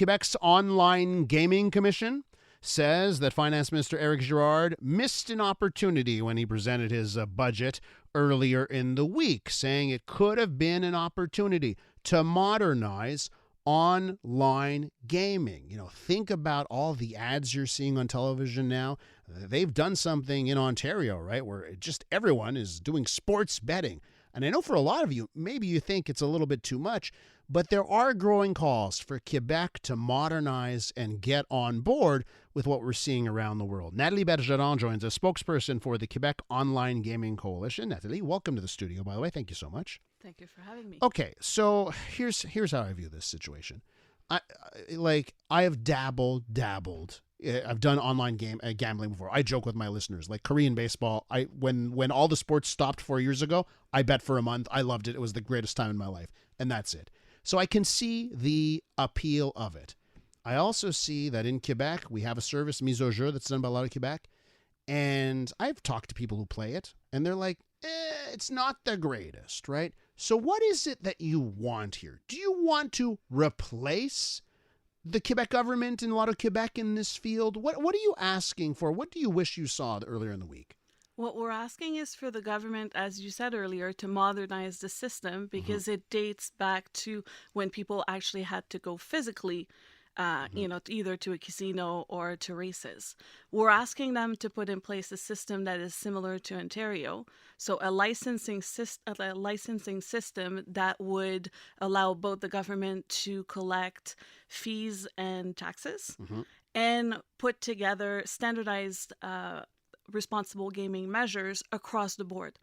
Quebec's Online Gaming Commission says that Finance Minister Éric Girard missed an opportunity when he presented his budget earlier in the week, saying it could have been an opportunity to modernize online gaming. Think about all the ads you're seeing on television now. They've done something in Ontario, right, where just everyone is doing sports betting. And I know for a lot of you, maybe you think it's a little bit too much, but there are growing calls for Quebec to modernize and get on board with what we're seeing around the world. Nathalie Bergeron joins us, spokesperson for the Quebec Online Gaming Coalition. Nathalie, welcome to the studio, by the way. Thank you so much. Thank you for having me. Okay, so here's how I view this situation. I have dabbled. I've done online gambling before. I joke with my listeners, like Korean baseball. When all the sports stopped 4 years ago, I bet for a month. I loved it. It was the greatest time in my life, and that's it. So I can see the appeal of it. I also see that in Quebec, we have a service, Mise au Jeu, that's done by a lot of Quebec. And I've talked to people who play it, and they're like, it's not the greatest, right? So what is it that you want here? Do you want to replace the Quebec government and a lot of Quebec in this field? What are you asking for? What do you wish you saw earlier in the week? What we're asking is for the government, as you said earlier, to modernize the system because it dates back to when people actually had to go physically, either to a casino or to races. We're asking them to put in place a system that is similar to Ontario. So a licensing system that would allow both the government to collect fees and taxes and put together standardized responsible gaming measures across the board,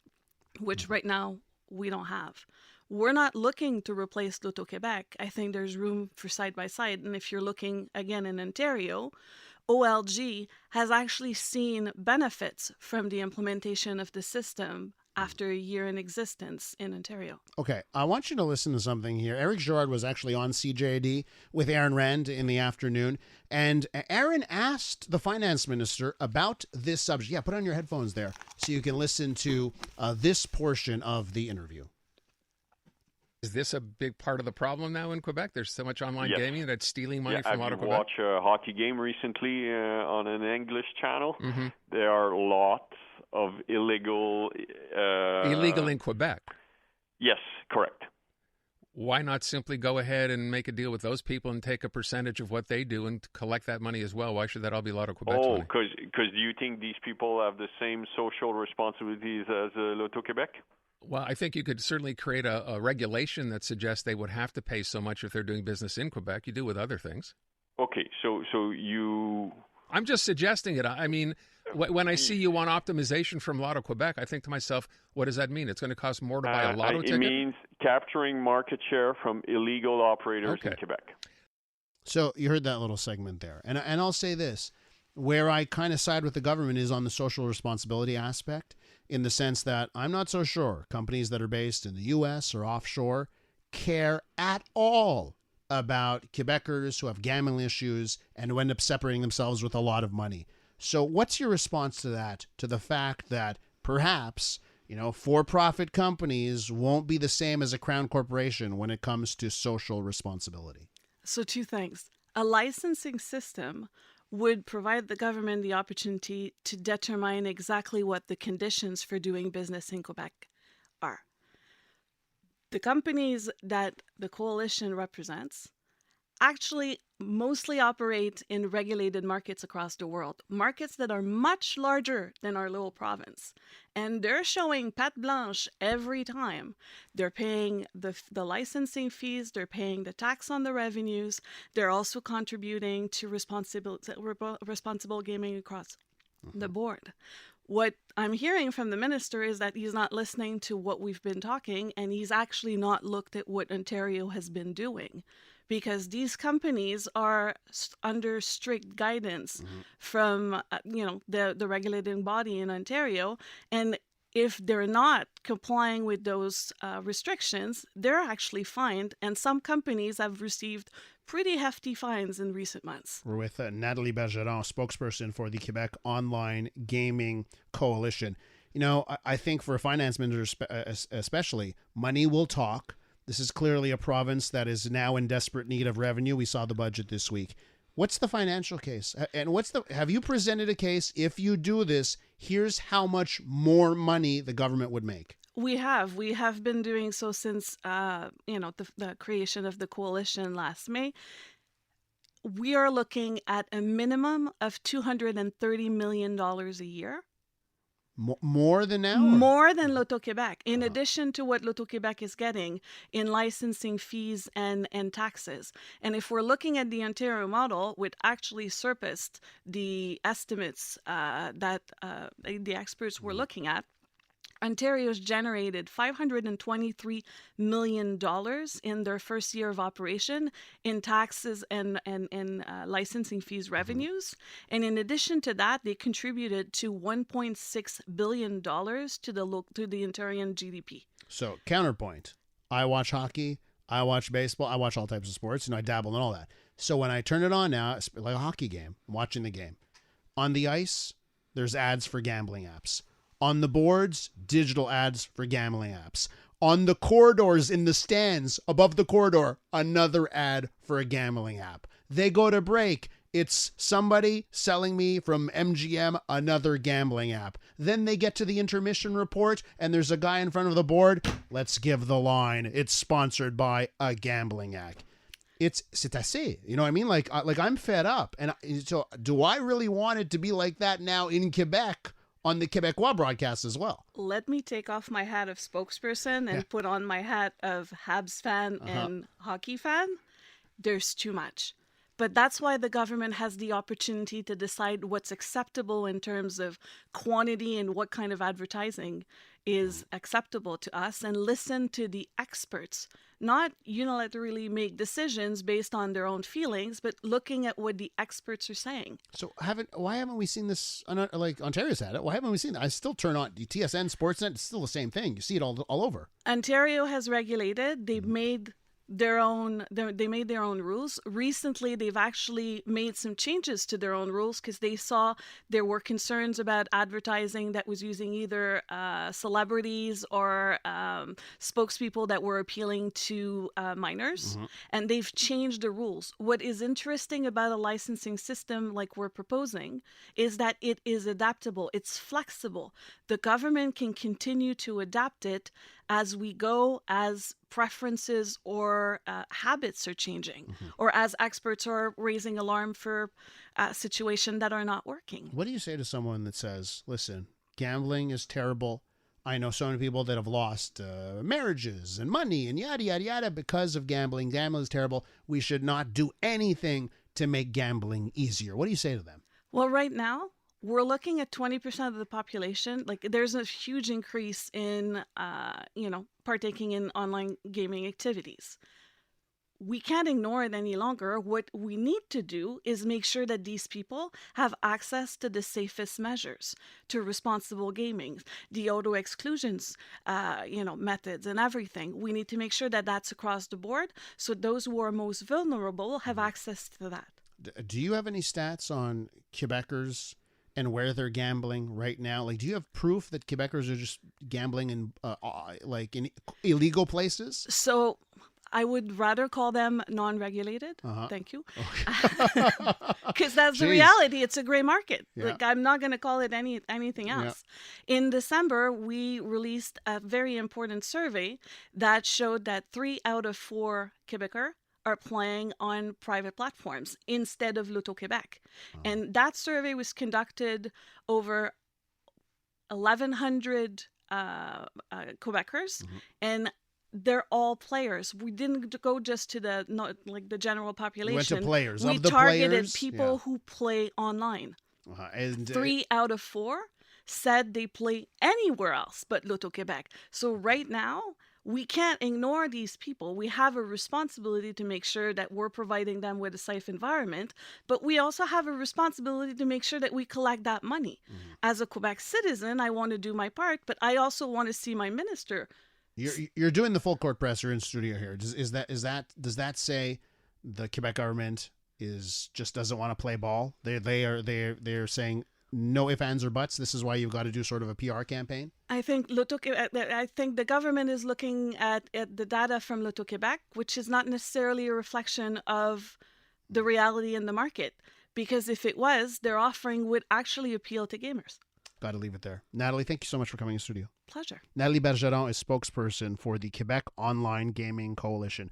which right now we don't have. We're not looking to replace L'Auto-Québec. I think there's room for side-by-side. And if you're looking, again, in Ontario, OLG has actually seen benefits from the implementation of the system after a year in existence in Ontario. Okay, I want you to listen to something here. Éric Girard was actually on CJD with Aaron Rand in the afternoon, and Aaron asked the finance minister about this subject. Yeah, put on your headphones there so you can listen to this portion of the interview. Is this a big part of the problem now in Quebec? There's so much online gaming that's stealing money from a lot of Quebec. I watched a hockey game recently on an English channel. There are lots of illegal in Quebec? Yes, correct. Why not simply go ahead and make a deal with those people and take a percentage of what they do and collect that money as well? Why should that all be Lotto Quebec's money? Because do you think these people have the same social responsibilities as L'Auto-Québec? Well, I think you could certainly create a regulation that suggests they would have to pay so much if they're doing business in Quebec. You do with other things. Okay, so you... I'm just suggesting it. I mean, when I see you want optimization from Lotto Quebec, I think to myself, what does that mean? It's going to cost more to buy a Lotto ticket? It means capturing market share from illegal operators in Quebec. So you heard that little segment there. And I'll say this. Where I kind of side with the government is on the social responsibility aspect, in the sense that I'm not so sure companies that are based in the U.S. or offshore care at all about Quebecers who have gambling issues and who end up separating themselves with a lot of money. So what's your response to that, to the fact that perhaps, for-profit companies won't be the same as a crown corporation when it comes to social responsibility? So 2 things. A licensing system would provide the government the opportunity to determine exactly what the conditions for doing business in Quebec are. The companies that the coalition represents actually mostly operate in regulated markets across the world, markets that are much larger than our little province. And they're showing patte blanche every time. They're paying the licensing fees, they're paying the tax on the revenues, they're also contributing to responsible gaming across the board. What I'm hearing from the minister is that he's not listening to what we've been talking, and he's actually not looked at what Ontario has been doing. Because these companies are under strict guidance from, the regulating body in Ontario. And if they're not complying with those restrictions, they're actually fined. And some companies have received pretty hefty fines in recent months. We're with Nathalie Bergeron, spokesperson for the Quebec Online Gaming Coalition. I think for a finance minister especially, money will talk. This is clearly a province that is now in desperate need of revenue. We saw the budget this week. What's the financial case? And have you presented a case? If you do this, here's how much more money the government would make. We have been doing so since the creation of the coalition last May. We are looking at a minimum of $230 million a year. More than now? More than L'Auto-Québec, in addition to what L'Auto-Québec is getting in licensing fees and taxes. And if we're looking at the Ontario model, which actually surpassed the estimates that the experts were looking at, Ontario's generated $523 million in their first year of operation in taxes and licensing fees revenues. And in addition to that, they contributed to $1.6 billion to the Ontarian GDP. So, counterpoint. I watch hockey, I watch baseball, I watch all types of sports, I dabble in all that. So when I turn it on now, it's like a hockey game, I'm watching the game. On the ice, there's ads for gambling apps. On the boards, digital ads for gambling apps. On the corridors in the stands above the corridor, another ad for a gambling app. They go to break. It's somebody selling me from MGM another gambling app. Then they get to the intermission report and there's a guy in front of the board. Let's give the line. It's sponsored by a gambling app. C'est assez. You know what I mean? Like I'm fed up. And so do I really want it to be like that now in Quebec? On the Quebecois broadcast as well. Let me take off my hat of spokesperson and put on my hat of Habs fan and hockey fan. There's too much. But that's why the government has the opportunity to decide what's acceptable in terms of quantity and what kind of advertising is acceptable to us, and listen to the experts, not unilaterally make decisions based on their own feelings, but looking at what the experts are saying. So why haven't we seen this? Like Ontario's had it. Why haven't we seen that? I still turn on TSN, Sportsnet. It's still the same thing. You see it all over. Ontario has regulated. They've made their own rules. Recently, they've actually made some changes to their own rules because they saw there were concerns about advertising that was using either celebrities or spokespeople that were appealing to minors, and they've changed the rules. What is interesting about a licensing system like we're proposing is that it is adaptable, it's flexible. The government can continue to adapt it as we go, as preferences or habits are changing, or as experts are raising alarm for situations that are not working. What do you say to someone that says, listen, gambling is terrible. I know so many people that have lost marriages and money and yada, yada, yada because of gambling. Gambling is terrible. We should not do anything to make gambling easier. What do you say to them? Well, right now, we're looking at 20% of the population. Like, there's a huge increase in, partaking in online gaming activities. We can't ignore it any longer. What we need to do is make sure that these people have access to the safest measures to responsible gaming, the auto exclusions, methods and everything. We need to make sure that that's across the board, so those who are most vulnerable have access to that. Do you have any stats on Quebecers and where they're gambling right now? Like, do you have proof that Quebecers are just gambling in in illegal places? So I would rather call them non-regulated. Thank you. Because that's the reality. It's a gray market. Yeah. Like, I'm not going to call it anything else. Yeah. In December, we released a very important survey that showed that 3 out of 4 Quebecers are playing on private platforms instead of L'Auto-Québec. And that survey was conducted over 1,100 Quebecers, and they're all players. We didn't go just to the general population. We went to players. We of the targeted players, people who play online. And 3 out of 4 said they play anywhere else but L'Auto-Québec. So right now, we can't ignore these people. We have a responsibility to make sure that we're providing them with a safe environment, but we also have a responsibility to make sure that we collect that money. As a Quebec citizen, I want to do my part, but I also want to see my minister. You're doing the full court presser in studio here. Does that say the Quebec government just doesn't want to play ball? They're saying no ifs, ands, or buts? This is why you've got to do sort of a PR campaign? I think the government is looking at the data from L'Auto-Québec, which is not necessarily a reflection of the reality in the market. Because if it was, their offering would actually appeal to gamers. Got to leave it there. Nathalie, thank you so much for coming in studio. Pleasure. Nathalie Bergeron is spokesperson for the Quebec Online Gaming Coalition.